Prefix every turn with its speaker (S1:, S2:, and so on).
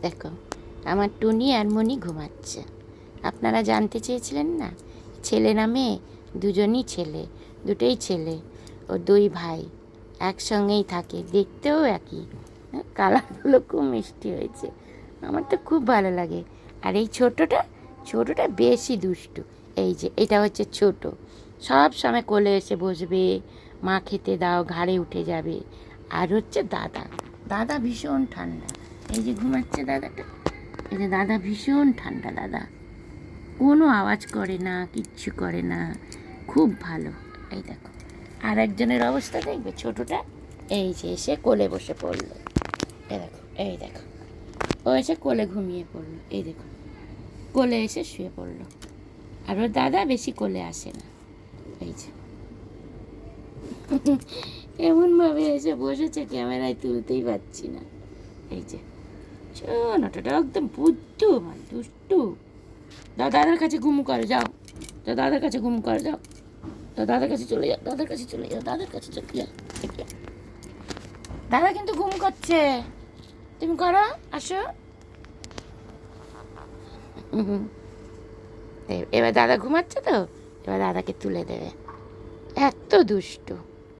S1: দেখো আমার টুনি আর মনি ঘুমাচ্ছে। আপনারা জানতে চেয়েছিলেন না ছেলে না মেয়ে? দুজনই ছেলে, দুটোই ছেলে। ও দুই ভাই একসঙ্গেই থাকে, দেখতেও একই। কালারগুলো খুব মিষ্টি হয়েছে, আমার তো খুব ভালো লাগে। আর এই ছোটোটা বেশি দুষ্টু। এই যে এটা হচ্ছে ছোট, সব সময় কোলে এসে বসবে, মা খেতে দাও, ঘাড়ে উঠে যাবে। আর হচ্ছে দাদা, দাদা ভীষণ ঠান্ডা। এই যে ঘুমাচ্ছে দাদাটা, এই যে দাদা ভীষণ ঠান্ডা। দাদা কোনো আওয়াজ করে না, কিচ্ছু করে না, খুব ভালো। এই দেখো আর একজনের অবস্থা দেখবে, ছোটোটা এই যে এসে কোলে বসে পড়লো। এই দেখো ও এসে কোলে ঘুমিয়ে পড়লো। এই দেখো কোলে এসে শুয়ে পড়লো। আর ওর দাদা বেশি কোলে আসে না। এই যে এমনভাবে এসে বসেছে, ক্যামেরায় তুলতেই পারছি না। এই যে ছোটটা একদম বুদ্ধিমান, দুষ্টু। দাদার কাছে ঘুম করে যাও, দাদার কাছে ঘুম করে যাও, দাদার কাছে চলে যাও, দাদার কাছে চলে যাও, দাদার কাছে চলে যাও। দাদা কিন্তু ঘুম করছে, তুমি করো, আসো। এবার দাদা ঘুমাচ্ছে তো, এবার দাদাকে তুলে দেবে। এত দুষ্টু।